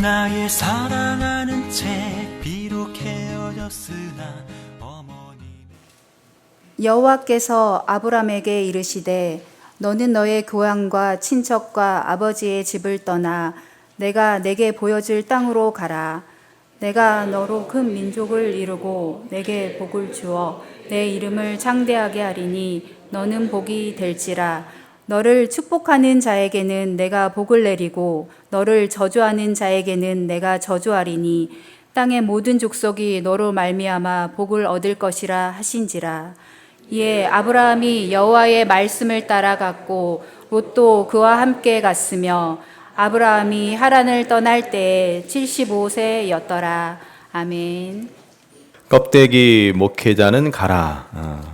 나의 사랑하는 채 비록 헤어졌으나 어머니. 여호와께서 아브람에게 이르시되 너는 너의 고향과 친척과 아버지의 집을 떠나 내가 내게 보여줄 땅으로 가라. 내가 너로 큰 민족을 이루고 내게 복을 주어 내 이름을 창대하게 하리니 너는 복이 될지라. 너를 축복하는 자에게는 내가 복을 내리고 너를 저주하는 자에게는 내가 저주하리니 땅의 모든 족속이 너로 말미암아 복을 얻을 것이라 하신지라. 이에 아브라함이 여호와의 말씀을 따라갔고 롯도 그와 함께 갔으며 아브라함이 하란을 떠날 때에 75세였더라. 아멘. 껍데기 목회자는 가라.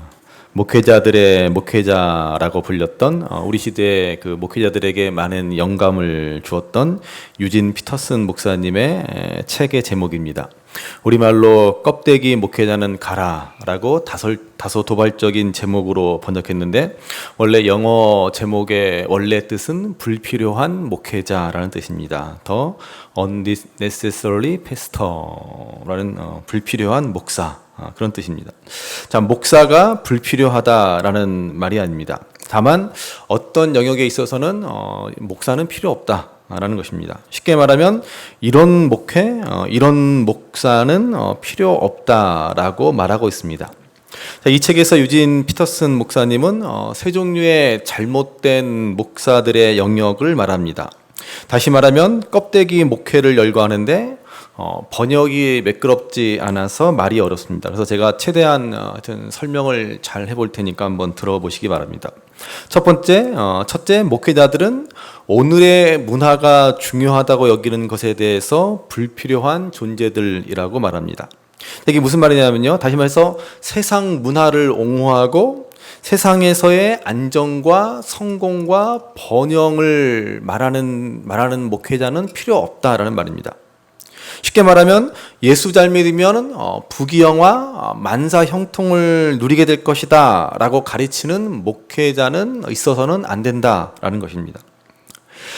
목회자들의 목회자라고 불렸던 우리 시대의 그 목회자들에게 많은 영감을 주었던 유진 피터슨 목사님의 책의 제목입니다. 우리말로 껍데기 목회자는 가라라고 다소 도발적인 제목으로 번역했는데 원래 영어 제목의 원래 뜻은 불필요한 목회자라는 뜻입니다. The unnecessary pastor라는 불필요한 목사 그런 뜻입니다. 자, 목사가 불필요하다라는 말이 아닙니다. 다만 어떤 영역에 있어서는 목사는 필요 없다라는 것입니다. 쉽게 말하면 이런 목회, 이런 목사는 필요 없다라고 말하고 있습니다. 자, 이 책에서 유진 피터슨 목사님은 세 종류의 잘못된 목사들의 영역을 말합니다. 다시 말하면 껍데기 목회를 열거하는데 번역이 매끄럽지 않아서 말이 어렵습니다. 그래서 제가 최대한 설명을 잘 해볼 테니까 한번 들어보시기 바랍니다. 첫째, 목회자들은 오늘의 문화가 중요하다고 여기는 것에 대해서 불필요한 존재들이라고 말합니다. 이게 무슨 말이냐면요. 다시 말해서 세상 문화를 옹호하고 세상에서의 안정과 성공과 번영을 말하는 목회자는 필요 없다라는 말입니다. 쉽게 말하면 예수 잘 믿으면 부귀영화, 만사 형통을 누리게 될 것이다 라고 가르치는 목회자는 있어서는 안 된다라는 것입니다.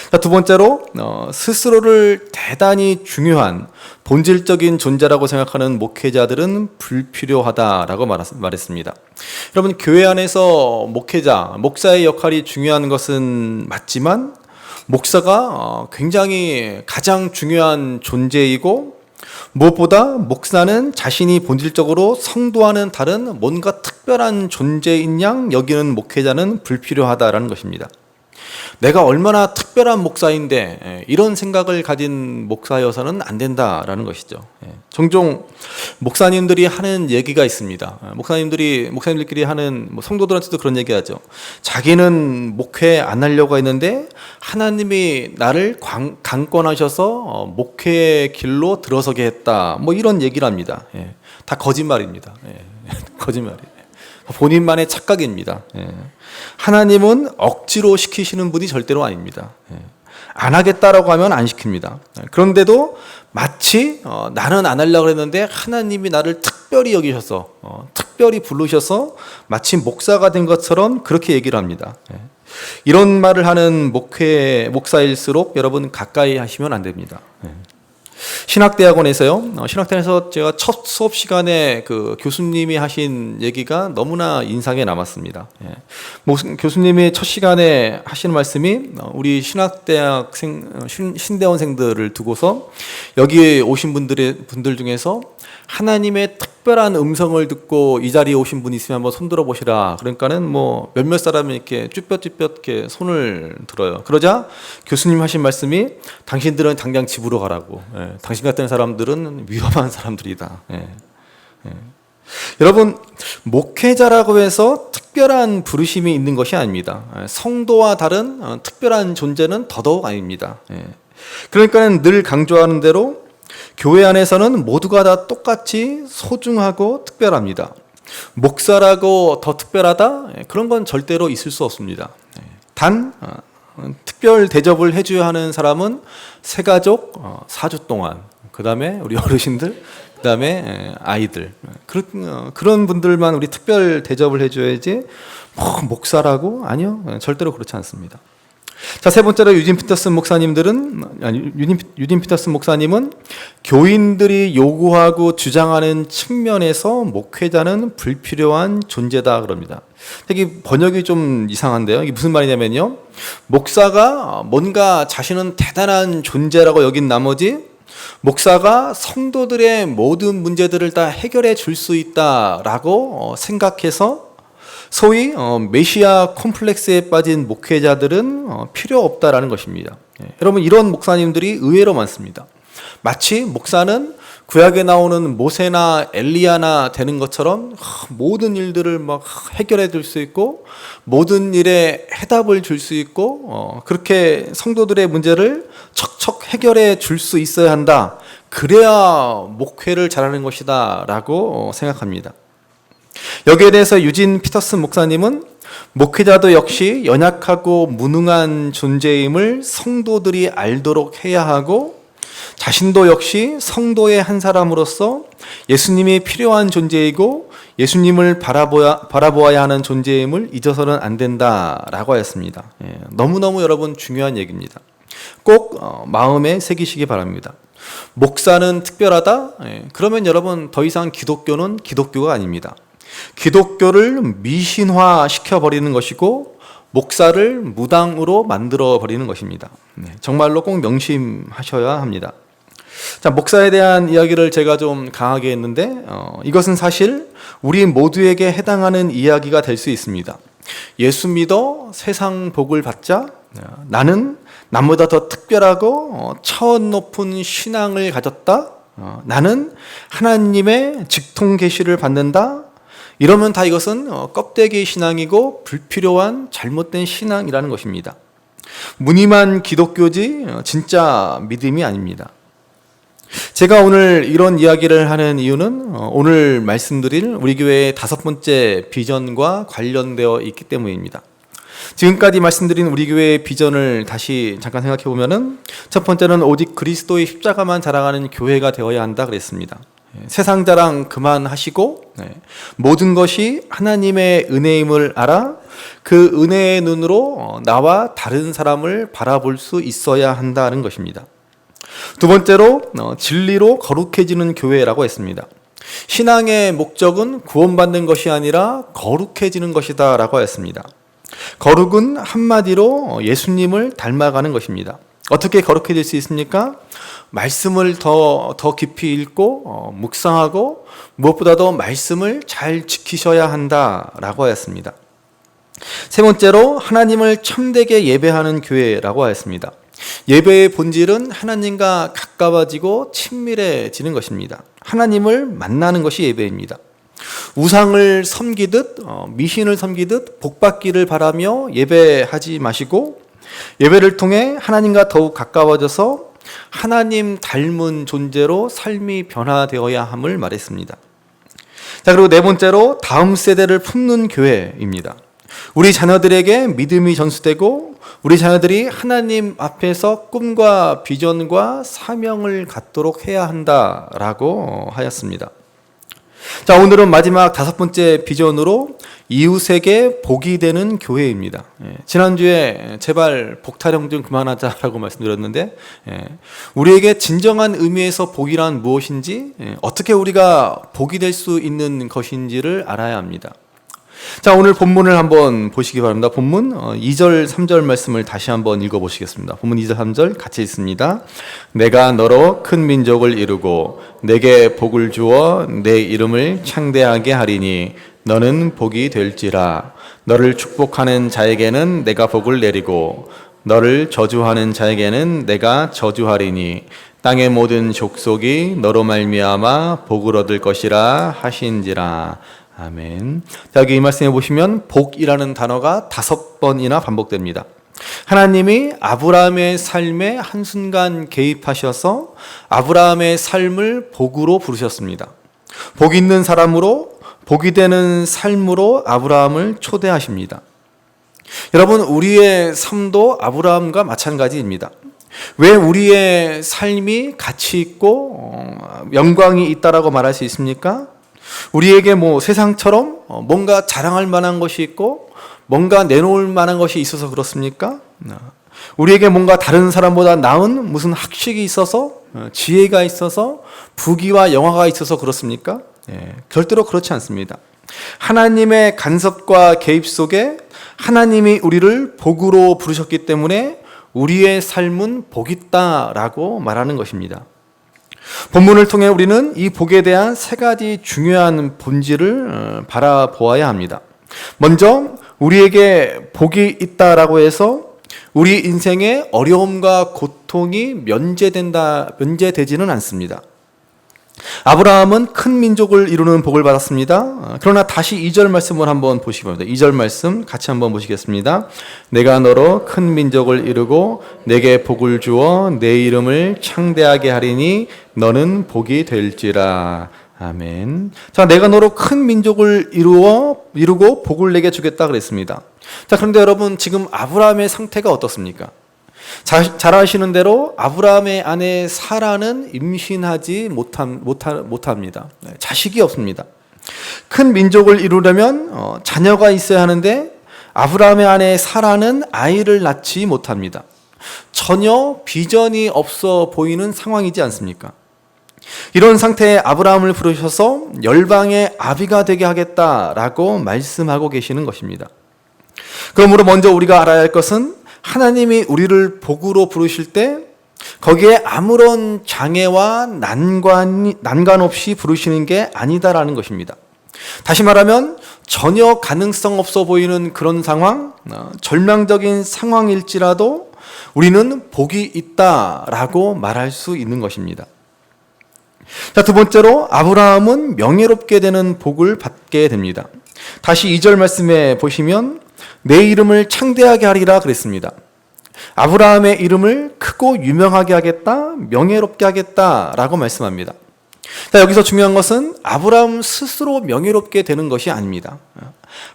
자, 두 번째로 스스로를 대단히 중요한 본질적인 존재라고 생각하는 목회자들은 불필요하다라고 말했습니다. 여러분, 교회 안에서 목사의 역할이 중요한 것은 맞지만 목사가 굉장히 가장 중요한 존재이고 무엇보다 목사는 자신이 본질적으로 성도와는 다른 뭔가 특별한 존재인 양 여기는 목회자는 불필요하다라는 것입니다. 내가 얼마나 특별한 목사인데 이런 생각을 가진 목사여서는 안 된다라는 것이죠. 종종 목사님들이 하는 얘기가 있습니다. 목사님들끼리 하는 성도들한테도 그런 얘기하죠. 자기는 목회 안 하려고 했는데 하나님이 나를 강권하셔서 목회의 길로 들어서게 했다. 이런 얘기를 합니다. 다 거짓말입니다. 거짓말이에요. 본인만의 착각입니다. 하나님은 억지로 시키시는 분이 절대로 아닙니다. 안 하겠다라고 하면 안 시킵니다. 그런데도 마치 나는 안 하려고 했는데 하나님이 나를 특별히 여기셔서 특별히 부르셔서 마치 목사가 된 것처럼 그렇게 얘기를 합니다. 이런 말을 하는 목사일수록 여러분 가까이 하시면 안 됩니다. 신학대학원에서 제가 첫 수업 시간에 그 교수님이 하신 얘기가 너무나 인상에 남았습니다. 교수님이 첫 시간에 하시는 말씀이 우리 신대원생들을 두고서 여기에 오신 분들 중에서 하나님의 특별한 음성을 듣고 이 자리에 오신 분이 있으면 한번 손 들어 보시라. 그러니까는 몇몇 사람이 이렇게 쭈뼛쭈뼛 이렇게 손을 들어요. 그러자 교수님 하신 말씀이 당신들은 당장 집으로 가라고. 당신 같은 사람들은 위험한 사람들이다. 여러분, 목회자라고 해서 특별한 부르심이 있는 것이 아닙니다. 성도와 다른 특별한 존재는 더더욱 아닙니다. 그러니까는 늘 강조하는 대로 교회 안에서는 모두가 다 똑같이 소중하고 특별합니다. 목사라고 더 특별하다? 그런 건 절대로 있을 수 없습니다. 단 특별 대접을 해줘야 하는 사람은 새가족 4주 동안, 그 다음에 우리 어르신들, 그 다음에 아이들, 그런 분들만 우리 특별 대접을 해줘야지 목사라고? 아니요, 절대로 그렇지 않습니다. 자, 세 번째로 유진 피터슨 목사님은 교인들이 요구하고 주장하는 측면에서 목회자는 불필요한 존재다 그럽니다. 되게 번역이 좀 이상한데요. 이게 무슨 말이냐면요. 목사가 뭔가 자신은 대단한 존재라고 여긴 나머지 목사가 성도들의 모든 문제들을 다 해결해 줄 수 있다라고 생각해서 소위 메시아 콤플렉스에 빠진 목회자들은 필요 없다라는 것입니다. 여러분, 이런 목사님들이 의외로 많습니다. 마치 목사는 구약에 나오는 모세나 엘리야나 되는 것처럼 모든 일들을 막 해결해 줄 수 있고 모든 일에 해답을 줄 수 있고 그렇게 성도들의 문제를 척척 해결해 줄 수 있어야 한다. 그래야 목회를 잘하는 것이다 라고 생각합니다. 여기에 대해서 유진 피터슨 목사님은 목회자도 역시 연약하고 무능한 존재임을 성도들이 알도록 해야 하고 자신도 역시 성도의 한 사람으로서 예수님이 필요한 존재이고 예수님을 바라보아야 하는 존재임을 잊어서는 안 된다라고 하였습니다. 너무너무 여러분 중요한 얘기입니다. 꼭 마음에 새기시기 바랍니다. 목사는 특별하다? 그러면 여러분 더 이상 기독교는 기독교가 아닙니다. 기독교를 미신화 시켜버리는 것이고 목사를 무당으로 만들어버리는 것입니다. 정말로 꼭 명심하셔야 합니다. 자, 목사에 대한 이야기를 제가 좀 강하게 했는데 이것은 사실 우리 모두에게 해당하는 이야기가 될 수 있습니다. 예수 믿어 세상 복을 받자. 나는 남보다 더 특별하고 차원 높은 신앙을 가졌다. 나는 하나님의 직통 계시를 받는다. 이러면 다 이것은 껍데기 신앙이고 불필요한 잘못된 신앙이라는 것입니다. 무늬만 기독교지 진짜 믿음이 아닙니다. 제가 오늘 이런 이야기를 하는 이유는 오늘 말씀드릴 우리 교회의 5번째 비전과 관련되어 있기 때문입니다. 지금까지 말씀드린 우리 교회의 비전을 다시 잠깐 생각해 보면은 첫 번째는 오직 그리스도의 십자가만 자랑하는 교회가 되어야 한다 그랬습니다. 세상 자랑 그만하시고 모든 것이 하나님의 은혜임을 알아 그 은혜의 눈으로 나와 다른 사람을 바라볼 수 있어야 한다는 것입니다. 두 번째로 진리로 거룩해지는 교회라고 했습니다. 신앙의 목적은 구원받는 것이 아니라 거룩해지는 것이다 라고 하였습니다. 거룩은 한마디로 예수님을 닮아가는 것입니다. 어떻게 거룩해질 수 있습니까? 말씀을 더 깊이 읽고 묵상하고 무엇보다도 말씀을 잘 지키셔야 한다라고 하였습니다. 세 번째로 하나님을 참되게 예배하는 교회라고 하였습니다. 예배의 본질은 하나님과 가까워지고 친밀해지는 것입니다. 하나님을 만나는 것이 예배입니다. 우상을 섬기듯 미신을 섬기듯 복받기를 바라며 예배하지 마시고 예배를 통해 하나님과 더욱 가까워져서 하나님 닮은 존재로 삶이 변화되어야 함을 말했습니다. 자, 그리고 네 번째로 다음 세대를 품는 교회입니다. 우리 자녀들에게 믿음이 전수되고 우리 자녀들이 하나님 앞에서 꿈과 비전과 사명을 갖도록 해야 한다라고 하였습니다. 자, 오늘은 마지막 5번째 비전으로 이웃에게 복이 되는 교회입니다. 지난주에 제발 복타령 좀 그만하자라고 말씀드렸는데 우리에게 진정한 의미에서 복이란 무엇인지 어떻게 우리가 복이 될 수 있는 것인지를 알아야 합니다. 자, 오늘 본문을 한번 보시기 바랍니다. 본문 2절 3절 말씀을 다시 한번 읽어보시겠습니다. 본문 2절 3절 같이 읽습니다. 내가 너로 큰 민족을 이루고 내게 복을 주어 내 이름을 창대하게 하리니 너는 복이 될지라. 너를 축복하는 자에게는 내가 복을 내리고 너를 저주하는 자에게는 내가 저주하리니 땅의 모든 족속이 너로 말미암아 복을 얻을 것이라 하신지라. 아멘. 자, 여기 이 말씀에 보시면 복이라는 단어가 5번이나 반복됩니다. 하나님이 아브라함의 삶에 한순간 개입하셔서 아브라함의 삶을 복으로 부르셨습니다. 복 있는 사람으로 복이 되는 삶으로 아브라함을 초대하십니다. 여러분, 우리의 삶도 아브라함과 마찬가지입니다. 왜 우리의 삶이 가치 있고 영광이 있다라고 말할 수 있습니까? 우리에게 세상처럼 뭔가 자랑할 만한 것이 있고 뭔가 내놓을 만한 것이 있어서 그렇습니까? 우리에게 뭔가 다른 사람보다 나은 무슨 학식이 있어서, 지혜가 있어서, 부귀와 영화가 있어서 그렇습니까? 절대로 그렇지 않습니다. 하나님의 간섭과 개입 속에 하나님이 우리를 복으로 부르셨기 때문에 우리의 삶은 복 있다라고 말하는 것입니다. 본문을 통해 우리는 이 복에 대한 세 가지 중요한 본질을 바라보아야 합니다. 먼저 우리에게 복이 있다라고 해서 우리 인생의 어려움과 고통이 면제되지는 않습니다. 아브라함은 큰 민족을 이루는 복을 받았습니다. 그러나 다시 2절 말씀을 한번 보시기 바랍니다. 2절 말씀 같이 한번 보시겠습니다. 내가 너로 큰 민족을 이루고 내게 복을 주어 내 이름을 창대하게 하리니 너는 복이 될지라. 아멘. 자, 내가 너로 큰 민족을 이루고 복을 내게 주겠다 그랬습니다. 자, 그런데 여러분 지금 아브라함의 상태가 어떻습니까? 잘 아시는 대로 아브라함의 아내 사라는 임신하지 못합니다. 자식이 없습니다. 큰 민족을 이루려면 자녀가 있어야 하는데 아브라함의 아내 사라는 아이를 낳지 못합니다. 전혀 비전이 없어 보이는 상황이지 않습니까? 이런 상태에 아브라함을 부르셔서 열방의 아비가 되게 하겠다라고 말씀하고 계시는 것입니다. 그러므로 먼저 우리가 알아야 할 것은 하나님이 우리를 복으로 부르실 때 거기에 아무런 장애와 난관 없이 부르시는 게 아니다라는 것입니다. 다시 말하면 전혀 가능성 없어 보이는 그런 상황, 절망적인 상황일지라도 우리는 복이 있다라고 말할 수 있는 것입니다. 자, 두 번째로 아브라함은 명예롭게 되는 복을 받게 됩니다. 다시 2절 말씀에 보시면 내 이름을 창대하게 하리라 그랬습니다. 아브라함의 이름을 크고 유명하게 하겠다, 명예롭게 하겠다라고 말씀합니다. 자, 여기서 중요한 것은 아브라함 스스로 명예롭게 되는 것이 아닙니다.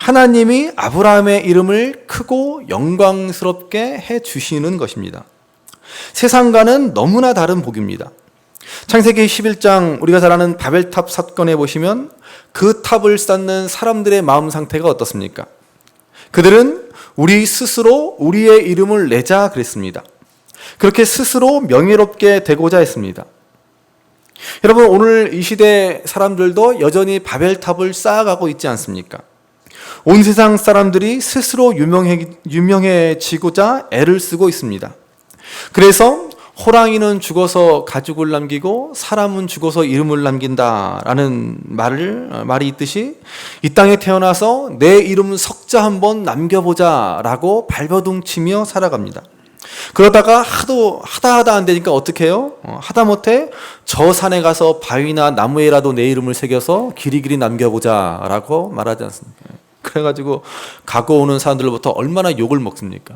하나님이 아브라함의 이름을 크고 영광스럽게 해 주시는 것입니다. 세상과는 너무나 다른 복입니다. 창세기 11장 우리가 잘 아는 바벨탑 사건에 보시면 그 탑을 쌓는 사람들의 마음 상태가 어떻습니까? 그들은 우리 스스로 우리의 이름을 내자 그랬습니다. 그렇게 스스로 명예롭게 되고자 했습니다. 여러분, 오늘 이 시대 사람들도 여전히 바벨탑을 쌓아가고 있지 않습니까? 온 세상 사람들이 스스로 유명해지고자 애를 쓰고 있습니다. 그래서 호랑이는 죽어서 가죽을 남기고 사람은 죽어서 이름을 남긴다라는 말이 있듯이 이 땅에 태어나서 내 이름 석자 한번 남겨보자라고 발버둥치며 살아갑니다. 그러다가 하다 안 되니까 어떻게 해요? 하다못해 저 산에 가서 바위나 나무에라도 내 이름을 새겨서 길이길이 남겨보자라고 말하지 않습니까? 그래가지고 가고 오는 사람들로부터 얼마나 욕을 먹습니까?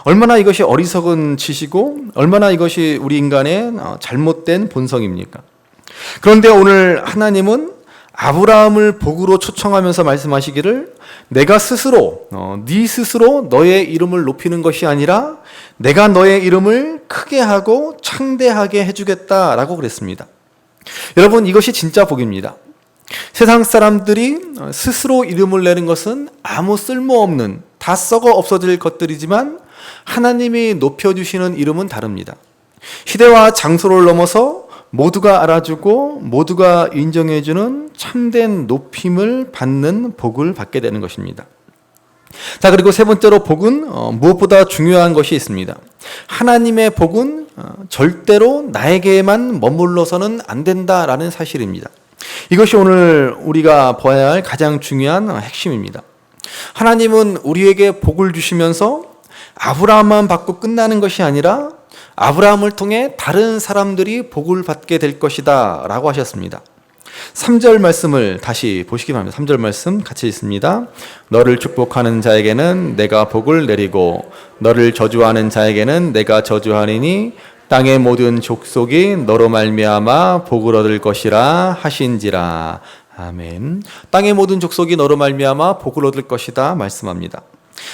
얼마나 이것이 어리석은 짓이고 얼마나 이것이 우리 인간의 잘못된 본성입니까? 그런데 오늘 하나님은 아브라함을 복으로 초청하면서 말씀하시기를 내가 스스로 네 스스로 너의 이름을 높이는 것이 아니라 내가 너의 이름을 크게 하고 창대하게 해주겠다라고 그랬습니다. 여러분, 이것이 진짜 복입니다. 세상 사람들이 스스로 이름을 내는 것은 아무 쓸모없는 다 썩어 없어질 것들이지만 하나님이 높여주시는 이름은 다릅니다. 시대와 장소를 넘어서 모두가 알아주고 모두가 인정해주는 참된 높임을 받는 복을 받게 되는 것입니다. 자, 그리고 세 번째로 복은 무엇보다 중요한 것이 있습니다. 하나님의 복은 절대로 나에게만 머물러서는 안 된다라는 사실입니다. 이것이 오늘 우리가 봐야 할 가장 중요한 핵심입니다. 하나님은 우리에게 복을 주시면서 아브라함만 받고 끝나는 것이 아니라 아브라함을 통해 다른 사람들이 복을 받게 될 것이다 라고 하셨습니다. 3절 말씀을 다시 보시기 바랍니다. 3절 말씀 같이 읽습니다. 너를 축복하는 자에게는 내가 복을 내리고 너를 저주하는 자에게는 내가 저주하리니 땅의 모든 족속이 너로 말미암아 복을 얻을 것이라 하신지라. 아멘. 땅의 모든 족속이 너로 말미암아 복을 얻을 것이다 말씀합니다.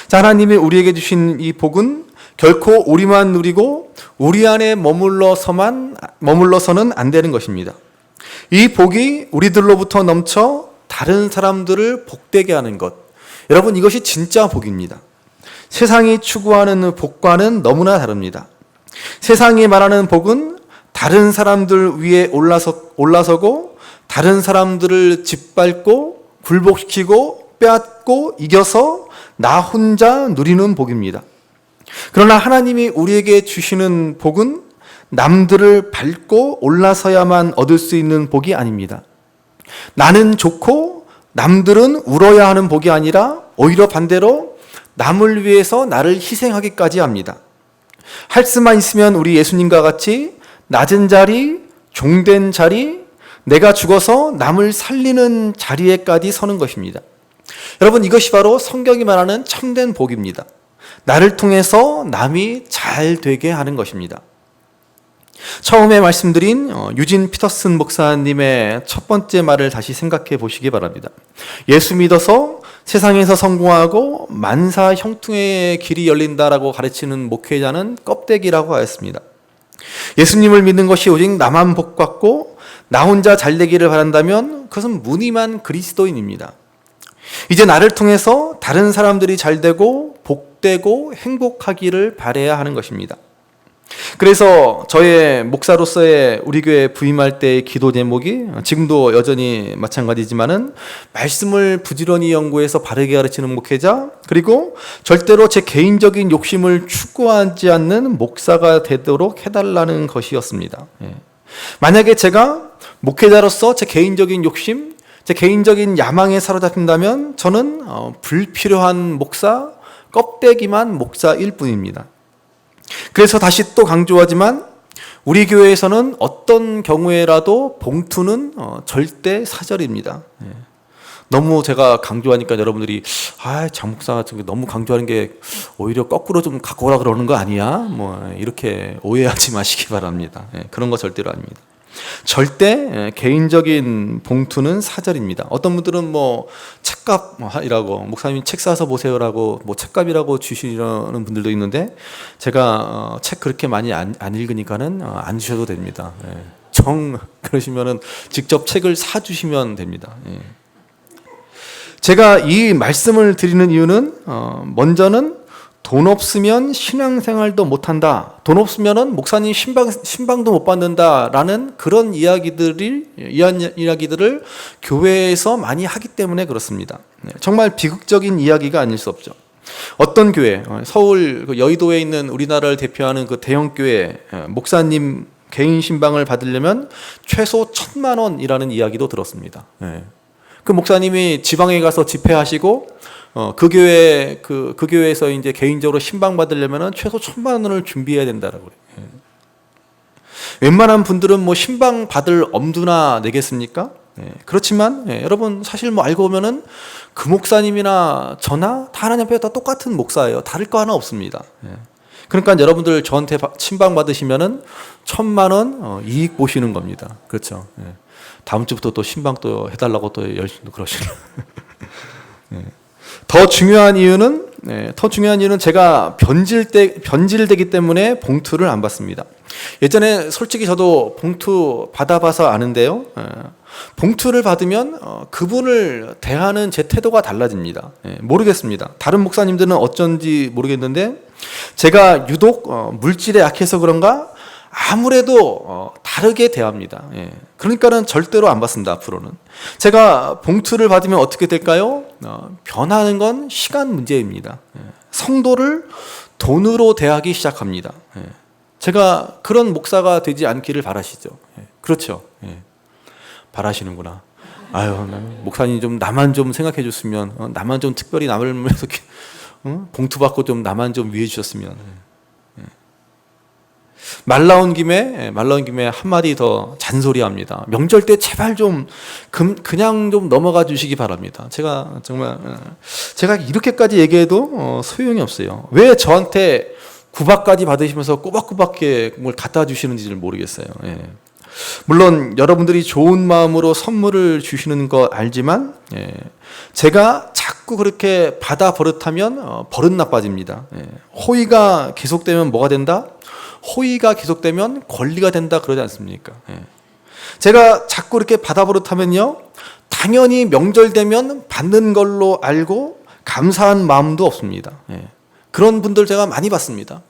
자, 하나님이 우리에게 주신 이 복은 결코 우리만 누리고 우리 안에 머물러서는 안 되는 것입니다. 이 복이 우리들로부터 넘쳐 다른 사람들을 복되게 하는 것. 여러분, 이것이 진짜 복입니다. 세상이 추구하는 복과는 너무나 다릅니다. 세상이 말하는 복은 다른 사람들 위에 올라서고 다른 사람들을 짓밟고 굴복시키고 빼앗고 이겨서 나 혼자 누리는 복입니다. 그러나 하나님이 우리에게 주시는 복은 남들을 밟고 올라서야만 얻을 수 있는 복이 아닙니다. 나는 좋고 남들은 울어야 하는 복이 아니라 오히려 반대로 남을 위해서 나를 희생하기까지 합니다. 할 수만 있으면 우리 예수님과 같이 낮은 자리, 종된 자리, 내가 죽어서 남을 살리는 자리에까지 서는 것입니다. 여러분, 이것이 바로 성경이 말하는 참된 복입니다. 나를 통해서 남이 잘 되게 하는 것입니다. 처음에 말씀드린 유진 피터슨 목사님의 첫 번째 말을 다시 생각해 보시기 바랍니다. 예수 믿어서 세상에서 성공하고 만사 형통의 길이 열린다라고 가르치는 목회자는 껍데기라고 하였습니다. 예수님을 믿는 것이 오직 나만 복 받고 나 혼자 잘 되기를 바란다면 그것은 무늬만 그리스도인입니다. 이제 나를 통해서 다른 사람들이 잘 되고 복되고 행복하기를 바라야 하는 것입니다. 그래서 저의 목사로서의 우리 교회 부임할 때의 기도 제목이 지금도 여전히 마찬가지지만은 말씀을 부지런히 연구해서 바르게 가르치는 목회자, 그리고 절대로 제 개인적인 욕심을 추구하지 않는 목사가 되도록 해달라는 것이었습니다. 만약에 제가 목회자로서 제 개인적인 욕심, 제 개인적인 야망에 사로잡힌다면 저는 불필요한 목사, 껍데기만 목사일 뿐입니다. 그래서 다시 또 강조하지만 우리 교회에서는 어떤 경우에라도 봉투는 절대 사절입니다. 너무 제가 강조하니까 여러분들이 장 목사가 너무 강조하는 게 오히려 거꾸로 좀 갖고 오라 그러는 거 아니야? 이렇게 오해하지 마시기 바랍니다. 그런 거 절대로 아닙니다. 절대 개인적인 봉투는 사절입니다. 어떤 분들은 책값이라고, 목사님이 책 사서 보세요라고 책값이라고 주시려는 분들도 있는데, 제가 책 그렇게 많이 안 읽으니까는 안 주셔도 됩니다. 그러시면은 직접 책을 사 주시면 됩니다. 제가 이 말씀을 드리는 이유는 먼저는 돈 없으면 신앙생활도 못한다, 돈 없으면 목사님 신방도 못 받는다라는 그런 이야기들을 교회에서 많이 하기 때문에 그렇습니다. 정말 비극적인 이야기가 아닐 수 없죠. 어떤 교회, 서울 여의도에 있는 우리나라를 대표하는 그 대형 교회 목사님 개인 신방을 받으려면 최소 1,000만 원이라는 이야기도 들었습니다. 그 목사님이 지방에 가서 집회하시고 그 교회에서 이제 개인적으로 신방 받으려면 최소 1,000만 원을 준비해야 된다라고 그래요. 웬만한 분들은 신방 받을 엄두나 내겠습니까? 그렇지만 여러분 사실 알고 보면은 그 목사님이나 저나 다 하나님 앞에 다 똑같은 목사예요. 다를 거 하나 없습니다. 그러니까 여러분들 저한테 신방 받으시면은 1,000만 원 이익 보시는 겁니다. 그렇죠? 다음 주부터 또 신방 또 해달라고 또 열심히 그러시는. 더 중요한 이유는 제가 변질되기 때문에 봉투를 안 받습니다. 예전에 솔직히 저도 봉투 받아봐서 아는데요. 봉투를 받으면 그분을 대하는 제 태도가 달라집니다. 모르겠습니다. 다른 목사님들은 어쩐지 모르겠는데 제가 유독 물질에 약해서 그런가 아무래도 다르게 대합니다. 그러니까는 절대로 안 받습니다. 앞으로는 제가 봉투를 받으면 어떻게 될까요? 변하는 건 시간 문제입니다. 성도를 돈으로 대하기 시작합니다. 제가 그런 목사가 되지 않기를 바라시죠. 그렇죠. 바라시는구나. 목사님 좀 나만 좀 생각해 줬으면, 나만 좀 특별히 남을 위해서 봉투 받고 좀 나만 좀 위해 주셨으면. 말 나온 김에 한마디 더 잔소리합니다. 명절 때 제발 좀 그냥 좀 넘어가 주시기 바랍니다. 제가 이렇게까지 얘기해도 소용이 없어요. 왜 저한테 구박까지 받으시면서 꼬박꼬박하게 뭘 갖다 주시는지를 모르겠어요. 물론 여러분들이 좋은 마음으로 선물을 주시는 거 알지만 제가 자꾸 그렇게 받아 버릇하면 버릇 나빠집니다. 호의가 계속되면 뭐가 된다? 호의가 계속되면 권리가 된다 그러지 않습니까? 제가 자꾸 이렇게 받아 버릇하면요, 당연히 명절 되면 받는 걸로 알고 감사한 마음도 없습니다. 그런 분들 제가 많이 봤습니다.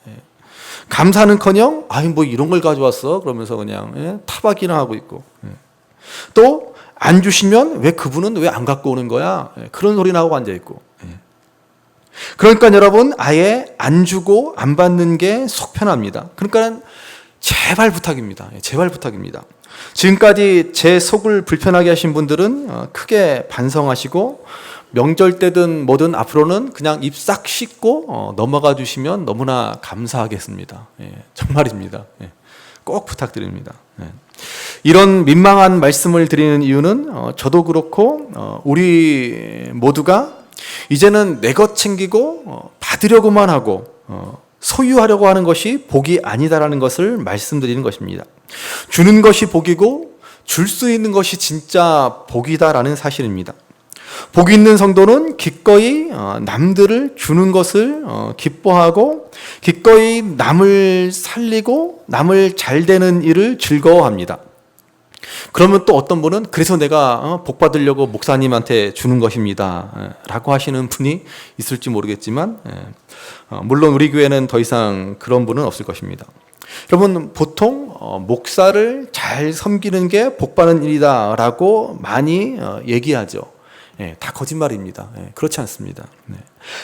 감사는커녕 뭐 이런 걸 가져왔어 그러면서 그냥 타박이나 하고 있고, 또 안 주시면 왜 그분은 왜 안 갖고 오는 거야, 그런 소리나 하고 앉아 있고. 그러니까 여러분, 아예 안 주고 안 받는 게 속 편합니다. 그러니까 제발 부탁입니다. 제발 부탁입니다. 지금까지 제 속을 불편하게 하신 분들은 크게 반성하시고, 명절 때든 뭐든 앞으로는 그냥 입 싹 씻고 넘어가 주시면 너무나 감사하겠습니다. 정말입니다. 꼭 부탁드립니다. 이런 민망한 말씀을 드리는 이유는 저도 그렇고 우리 모두가 이제는 내 것 챙기고 받으려고만 하고 소유하려고 하는 것이 복이 아니다라는 것을 말씀드리는 것입니다. 주는 것이 복이고 줄 수 있는 것이 진짜 복이다라는 사실입니다. 복 있는 성도는 기꺼이 남들을 주는 것을 기뻐하고 기꺼이 남을 살리고 남을 잘 되는 일을 즐거워합니다. 그러면 또 어떤 분은 그래서 내가 복 받으려고 목사님한테 주는 것입니다 라고 하시는 분이 있을지 모르겠지만, 물론 우리 교회는 더 이상 그런 분은 없을 것입니다. 여러분, 보통 목사를 잘 섬기는 게 복 받는 일이다 라고 많이 얘기하죠. 다 거짓말입니다. 그렇지 않습니다.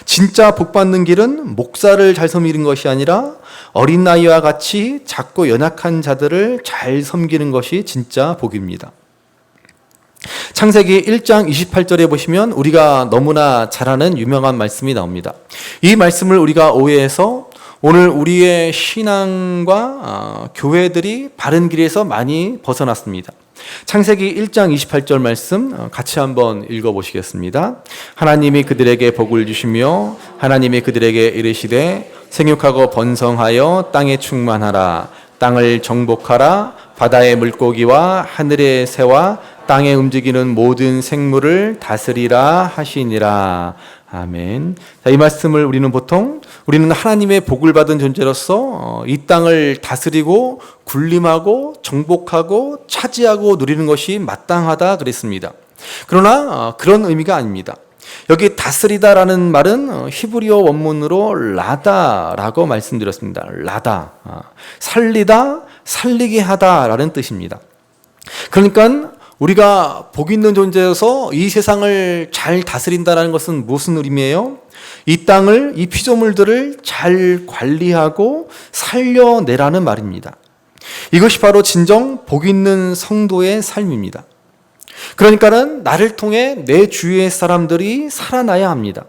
진짜 복 받는 길은 목사를 잘 섬기는 것이 아니라 어린 나이와 같이 작고 연약한 자들을 잘 섬기는 것이 진짜 복입니다. 창세기 1장 28절에 보시면 우리가 너무나 잘 아는 유명한 말씀이 나옵니다. 이 말씀을 우리가 오해해서 오늘 우리의 신앙과 교회들이 바른 길에서 많이 벗어났습니다. 창세기 1장 28절 말씀 같이 한번 읽어보시겠습니다. 하나님이 그들에게 복을 주시며 하나님이 그들에게 이르시되 생육하고 번성하여 땅에 충만하라. 땅을 정복하라. 바다의 물고기와 하늘의 새와 땅에 움직이는 모든 생물을 다스리라 하시니라. 아멘. 자, 이 말씀을 우리는 하나님의 복을 받은 존재로서 이 땅을 다스리고 군림하고 정복하고 차지하고 누리는 것이 마땅하다 그랬습니다. 그러나 그런 의미가 아닙니다. 여기 다스리다라는 말은 히브리어 원문으로 라다라고 말씀드렸습니다. 라다, 살리다, 살리게 하다라는 뜻입니다. 그러니까 우리가 복 있는 존재여서 이 세상을 잘 다스린다는 것은 무슨 의미예요? 이 땅을, 이 피조물들을 잘 관리하고 살려내라는 말입니다. 이것이 바로 진정 복 있는 성도의 삶입니다. 그러니까는 나를 통해 내 주위의 사람들이 살아나야 합니다.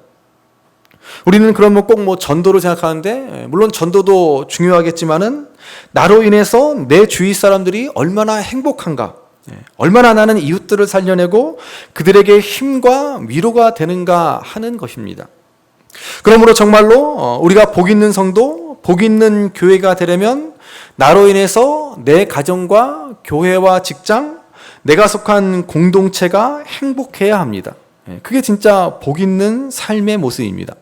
우리는 그러면 꼭 전도를 생각하는데, 물론 전도도 중요하겠지만은 나로 인해서 내 주위 사람들이 얼마나 행복한가, 얼마나 나는 이웃들을 살려내고 그들에게 힘과 위로가 되는가 하는 것입니다. 그러므로 정말로 우리가 복 있는 성도, 복 있는 교회가 되려면 나로 인해서 내 가정과 교회와 직장, 내가 속한 공동체가 행복해야 합니다. 그게 진짜 복 있는 삶의 모습입니다.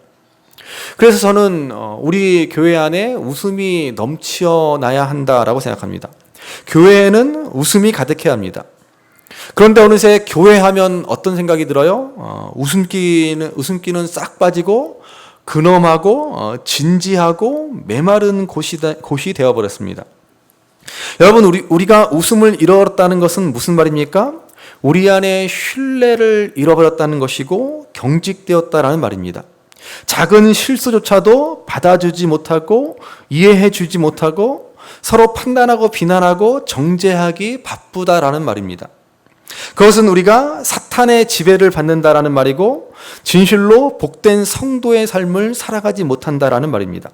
그래서 저는 우리 교회 안에 웃음이 넘쳐나야 한다라고 생각합니다. 교회에는 웃음이 가득해야 합니다. 그런데 어느새 교회 하면 어떤 생각이 들어요? 웃음기는 싹 빠지고 근엄하고 진지하고 메마른 곳이 되어버렸습니다. 여러분, 우리가 웃음을 잃어버렸다는 것은 무슨 말입니까? 우리 안에 신뢰를 잃어버렸다는 것이고 경직되었다라는 말입니다. 작은 실수조차도 받아주지 못하고 이해해주지 못하고 서로 판단하고 비난하고 정죄하기 바쁘다라는 말입니다. 그것은 우리가 사탄의 지배를 받는다라는 말이고 진실로 복된 성도의 삶을 살아가지 못한다라는 말입니다.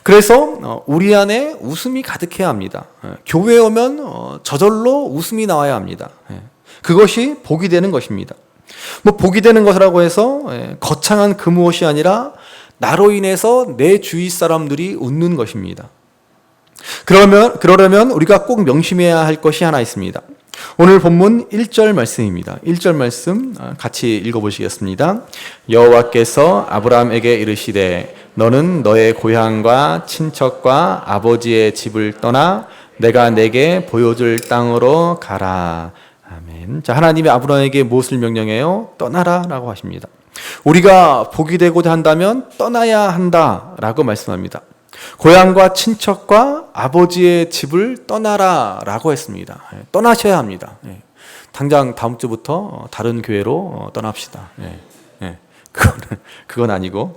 그래서 우리 안에 웃음이 가득해야 합니다. 교회에 오면 저절로 웃음이 나와야 합니다. 그것이 복이 되는 것입니다. 복이 되는 것이라고 해서 거창한 그 무엇이 아니라 나로 인해서 내 주위 사람들이 웃는 것입니다. 그러려면 우리가 꼭 명심해야 할 것이 하나 있습니다. 오늘 본문 1절 말씀입니다. 1절 말씀 같이 읽어보시겠습니다. 여호와께서 아브라함에게 이르시되 너는 너의 고향과 친척과 아버지의 집을 떠나 내가 내게 보여줄 땅으로 가라. 아멘. 자, 하나님이 아브라함에게 무엇을 명령해요? 떠나라 라고 하십니다. 우리가 복이 되고자 한다면 떠나야 한다라고 말씀합니다. 고향과 친척과 아버지의 집을 떠나라라고 했습니다. 떠나셔야 합니다. 당장 다음 주부터 다른 교회로 떠납시다. 그건 아니고,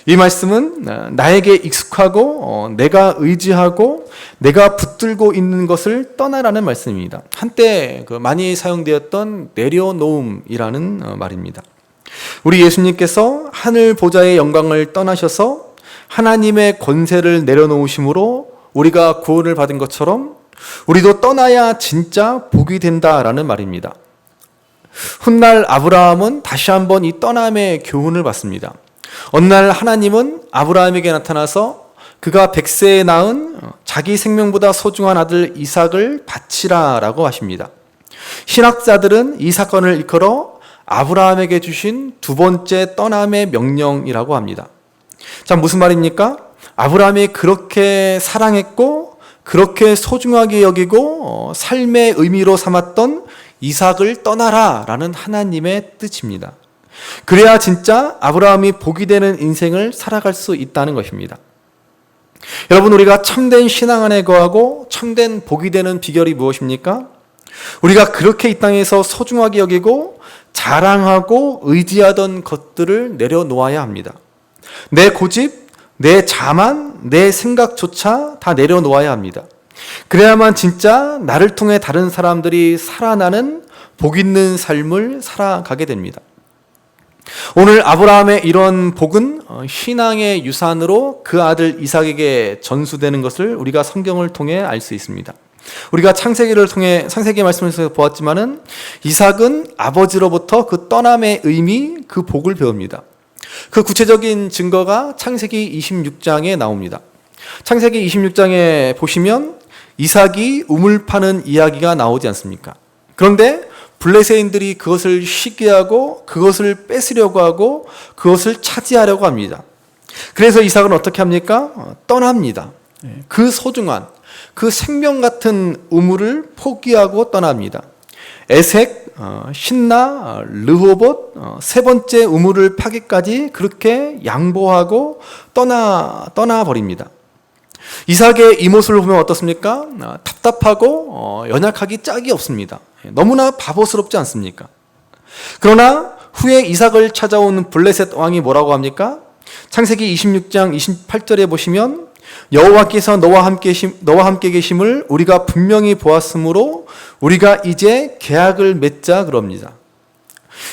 이 말씀은 나에게 익숙하고 내가 의지하고 내가 붙들고 있는 것을 떠나라는 말씀입니다. 한때 많이 사용되었던 내려놓음이라는 말입니다. 우리 예수님께서 하늘 보좌의 영광을 떠나셔서 하나님의 권세를 내려놓으심으로 우리가 구원을 받은 것처럼 우리도 떠나야 진짜 복이 된다라는 말입니다. 훗날 아브라함은 다시 한번 이 떠남의 교훈을 받습니다. 어느 날 하나님은 아브라함에게 나타나서 그가 100세에 낳은 자기 생명보다 소중한 아들 이삭을 바치라라고 하십니다. 신학자들은 이 사건을 일컬어 아브라함에게 주신 두 번째 떠남의 명령이라고 합니다. 자, 무슨 말입니까? 아브라함이 그렇게 사랑했고 그렇게 소중하게 여기고 삶의 의미로 삼았던 이삭을 떠나라 라는 하나님의 뜻입니다. 그래야 진짜 아브라함이 복이 되는 인생을 살아갈 수 있다는 것입니다. 여러분, 우리가 참된 신앙 안에 거하고 참된 복이 되는 비결이 무엇입니까? 우리가 그렇게 이 땅에서 소중하게 여기고 자랑하고 의지하던 것들을 내려놓아야 합니다. 내 고집, 내 자만, 내 생각조차 다 내려놓아야 합니다. 그래야만 진짜 나를 통해 다른 사람들이 살아나는 복 있는 삶을 살아가게 됩니다. 오늘 아브라함의 이런 복은 신앙의 유산으로 그 아들 이삭에게 전수되는 것을 우리가 성경을 통해 알 수 있습니다. 우리가 창세기를 통해 창세기 말씀에서 보았지만은 이삭은 아버지로부터 그 떠남의 의미, 그 복을 배웁니다. 그 구체적인 증거가 창세기 26장에 나옵니다. 창세기 26장에 보시면 이삭이 우물 파는 이야기가 나오지 않습니까? 그런데 블레셋인들이 그것을 시기하고 그것을 뺏으려고 하고 그것을 차지하려고 합니다. 그래서 이삭은 어떻게 합니까? 떠납니다. 그 소중한 그 생명 같은 우물을 포기하고 떠납니다. 에색, 신나, 르호봇 세 번째 우물을 파기까지 그렇게 양보하고 떠나버립니다. 이삭의 이 모습을 보면 어떻습니까? 답답하고 연약하기 짝이 없습니다. 너무나 바보스럽지 않습니까? 그러나 후에 이삭을 찾아온 블레셋 왕이 뭐라고 합니까? 창세기 26장 28절에 보시면 여호와께서 너와 함께 계심을 우리가 분명히 보았으므로 우리가 이제 계약을 맺자 그럽니다.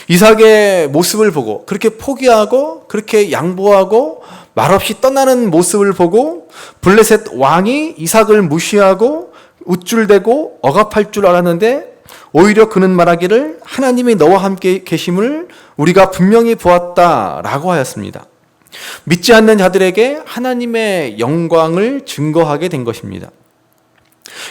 이삭의 모습을 보고 그렇게 포기하고 그렇게 양보하고 말없이 떠나는 모습을 보고 블레셋 왕이 이삭을 무시하고 우쭐대고 억압할 줄 알았는데 오히려 그는 말하기를 하나님이 너와 함께 계심을 우리가 분명히 보았다라고 하였습니다. 믿지 않는 자들에게 하나님의 영광을 증거하게 된 것입니다.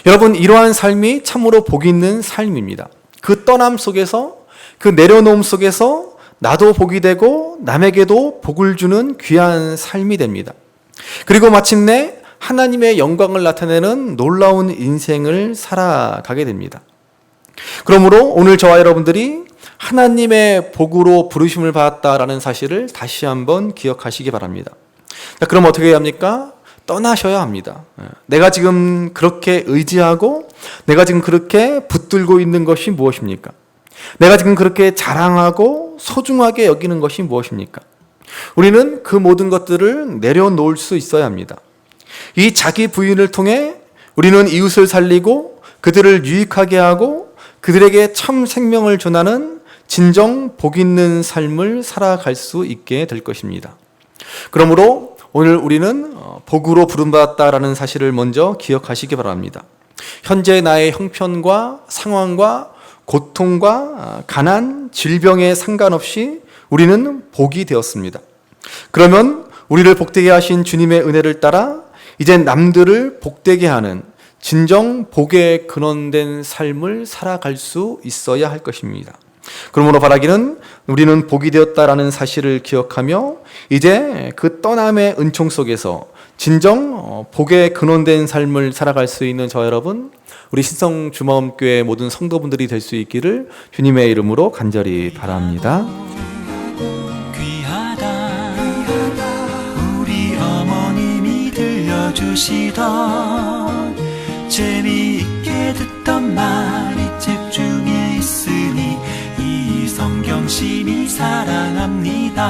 여러분, 이러한 삶이 참으로 복 있는 삶입니다. 그 떠남 속에서, 그 내려놓음 속에서 나도 복이 되고 남에게도 복을 주는 귀한 삶이 됩니다. 그리고 마침내 하나님의 영광을 나타내는 놀라운 인생을 살아가게 됩니다. 그러므로 오늘 저와 여러분들이 하나님의 복으로 부르심을 받았다라는 사실을 다시 한번 기억하시기 바랍니다. 자, 그럼 어떻게 해야 합니까? 떠나셔야 합니다. 내가 지금 그렇게 의지하고 내가 지금 그렇게 붙들고 있는 것이 무엇입니까? 내가 지금 그렇게 자랑하고 소중하게 여기는 것이 무엇입니까? 우리는 그 모든 것들을 내려놓을 수 있어야 합니다. 이 자기 부인을 통해 우리는 이웃을 살리고 그들을 유익하게 하고 그들에게 참 생명을 전하는 진정 복 있는 삶을 살아갈 수 있게 될 것입니다. 그러므로 오늘 우리는 복으로 부름받았다라는 사실을 먼저 기억하시기 바랍니다. 현재 나의 형편과 상황과 고통과 가난, 질병에 상관없이 우리는 복이 되었습니다. 그러면 우리를 복되게 하신 주님의 은혜를 따라 이제 남들을 복되게 하는 진정 복에 근원된 삶을 살아갈 수 있어야 할 것입니다. 그러므로 바라기는 우리는 복이 되었다라는 사실을 기억하며 이제 그 떠남의 은총 속에서 진정 복에 근원된 삶을 살아갈 수 있는 저 여러분, 우리 신성주마음교회 모든 성도분들이 될 수 있기를 주님의 이름으로 간절히 바랍니다. 주시던 재미있게 듣던 말이 책 중에 있으니 이 성경 심히 사랑합니다.